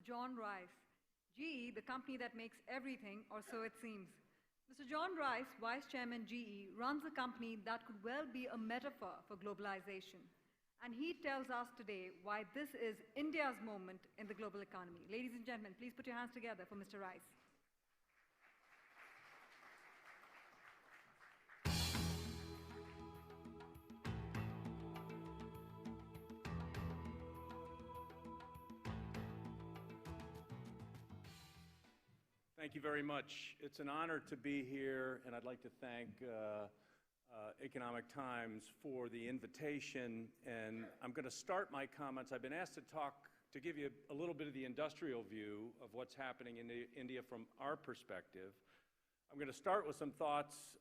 John Rice. GE, the company that makes everything, or so it seems. Mr. John Rice, Vice Chairman GE, runs a company that could well be a metaphor for globalization. And he tells us today why this is India's moment in the global economy. Ladies and gentlemen, please put your hands together for Mr. Rice. Thank you very much. It's an honor to be here, and I'd like to thank Economic Times for the invitation. And I'm going to start my comments. I've been asked to give you a little bit of the industrial view of what's happening in India from our perspective. I'm going to start with some thoughts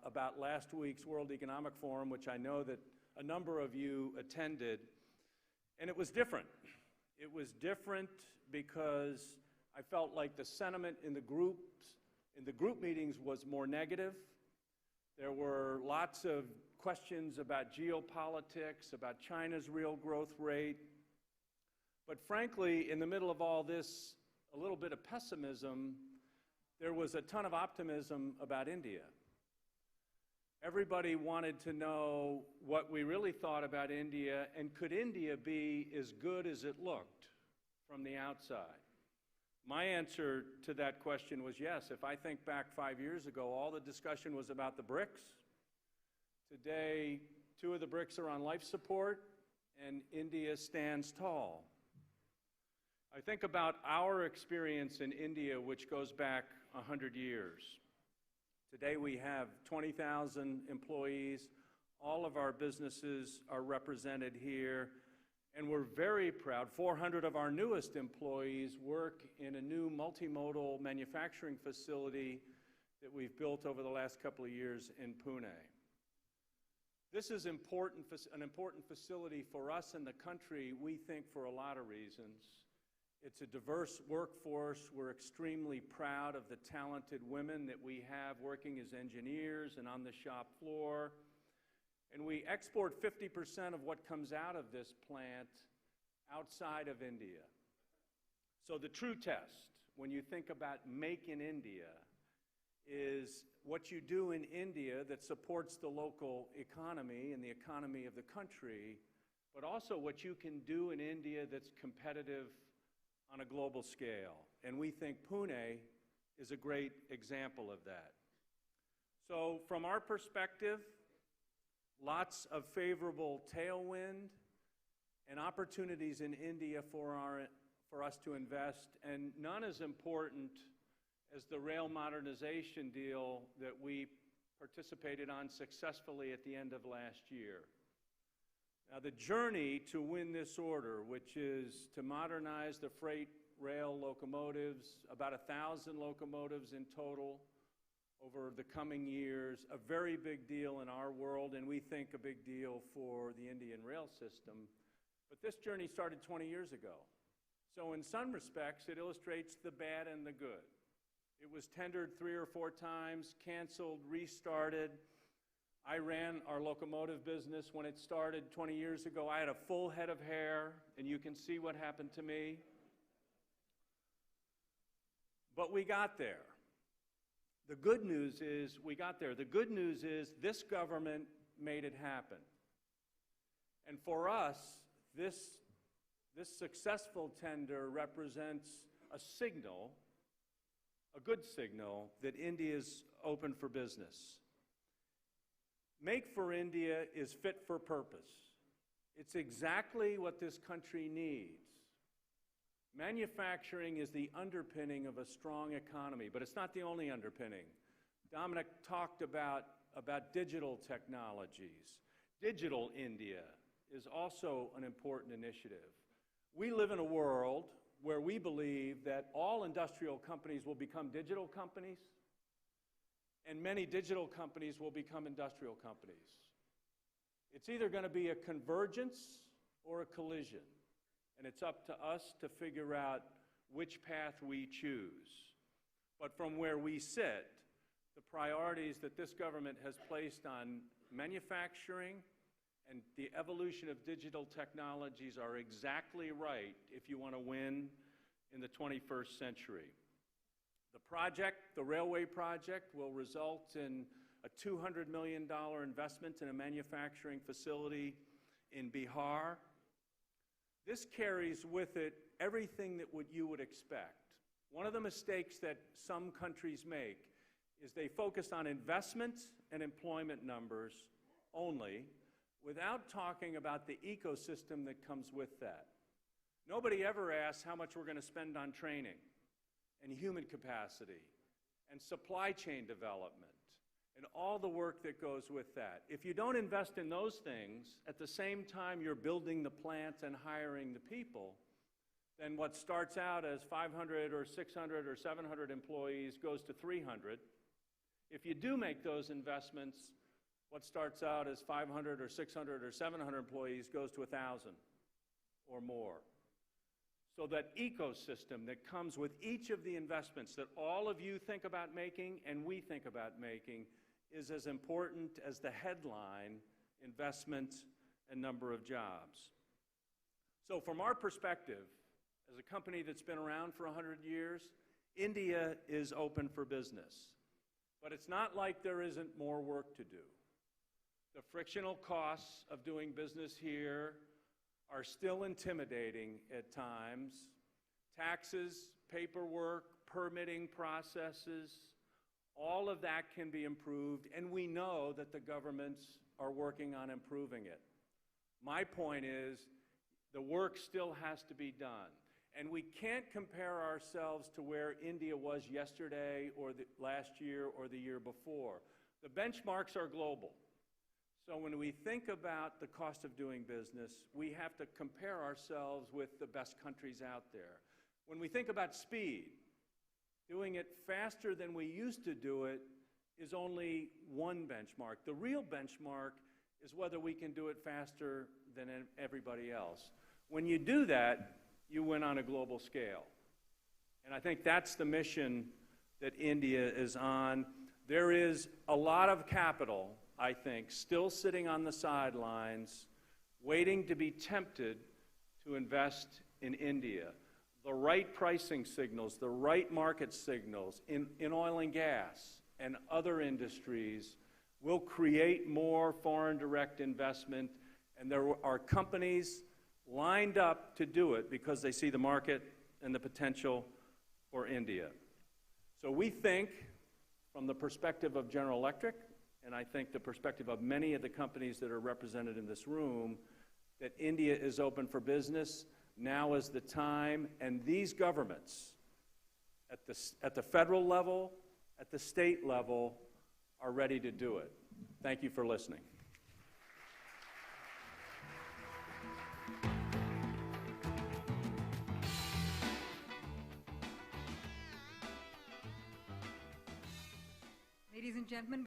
about last week's World Economic Forum, which I know that a number of you attended, and it was different. It was different because I felt like the sentiment in the group meetings was more negative. There were lots of questions about geopolitics, about China's real growth rate. But frankly, in the middle of all this, a little bit of pessimism, there was a ton of optimism about India. Everybody wanted to know what we really thought about India, and could India be as good as it looked from the outside? My answer to that question was yes. If I think back 5 years ago, all the discussion was about the BRICS. Today, 2 of the BRICS are on life support, and India stands tall. I think about our experience in India, which goes back 100 years. Today we have 20,000 employees. All of our businesses are represented here. And we're very proud. 400 of our newest employees work in a new multimodal manufacturing facility that we've built over the last couple of years in Pune. This is an important facility for us in the country, we think, for a lot of reasons. It's a diverse workforce. We're extremely proud of the talented women that we have working as engineers and on the shop floor. And we export 50% of what comes out of this plant outside of India. So the true test, when you think about Make in India, is what you do in India that supports the local economy and the economy of the country, but also what you can do in India that's competitive on a global scale. And we think Pune is a great example of that. So from our perspective, lots of favorable tailwind and opportunities in India for us to invest, and none as important as the rail modernization deal that we participated on successfully at the end of last year. Now, the journey to win this order, which is to modernize the freight rail locomotives, about 1,000 locomotives in total, over the coming years, a very big deal in our world, and we think a big deal for the Indian rail system. But this journey started 20 years ago. So in some respects, it illustrates the bad and the good. It was tendered 3 or 4 times, canceled, restarted. I ran our locomotive business when it started 20 years ago. I had a full head of hair, and you can see what happened to me. But we got there. The good news is we got there. The good news is this government made it happen. And for us, this successful tender represents a signal, a good signal, that India is open for business. Make for India is fit for purpose. It's exactly what this country needs. Manufacturing is the underpinning of a strong economy, but it's not the only underpinning. Dominic talked about digital technologies. Digital India is also an important initiative. We live in a world where we believe that all industrial companies will become digital companies, and many digital companies will become industrial companies. It's either going to be a convergence or a collision. And it's up to us to figure out which path we choose. But from where we sit, the priorities that this government has placed on manufacturing and the evolution of digital technologies are exactly right if you want to win in the 21st century. The project, the railway project, will result in a $200 million investment in a manufacturing facility in Bihar. This carries with it everything that you would expect. One of the mistakes that some countries make is they focus on investment and employment numbers only, without talking about the ecosystem that comes with that. Nobody ever asks how much we're going to spend on training and human capacity and supply chain development and all the work that goes with that. If you don't invest in those things, at the same time you're building the plants and hiring the people, then what starts out as 500 or 600 or 700 employees goes to 300. If you do make those investments, what starts out as 500 or 600 or 700 employees goes to 1,000 or more. So that ecosystem that comes with each of the investments that all of you think about making and we think about making is as important as the headline investment and number of jobs. So from our perspective, as a company that's been around for 100 years, India is open for business. But it's not like there isn't more work to do. The frictional costs of doing business here are still intimidating at times. Taxes, paperwork, permitting processes, all of that can be improved, and we know that the governments are working on improving it. My point is, the work still has to be done. And we can't compare ourselves to where India was yesterday or last year or the year before. The benchmarks are global. So when we think about the cost of doing business, we have to compare ourselves with the best countries out there. When we think about speed, doing it faster than we used to do it is only one benchmark. The real benchmark is whether we can do it faster than everybody else. When you do that, you win on a global scale. And I think that's the mission that India is on. There is a lot of capital, I think, still sitting on the sidelines, waiting to be tempted to invest in India. The right pricing signals, the right market signals in oil and gas and other industries will create more foreign direct investment, and there are companies lined up to do it because they see the market and the potential for India. So we think, from the perspective of General Electric, and I think the perspective of many of the companies that are represented in this room, that India is open for business. Now is the time, and these governments at the federal level, at the state level, are ready to do it. Thank you for listening. Ladies and gentlemen,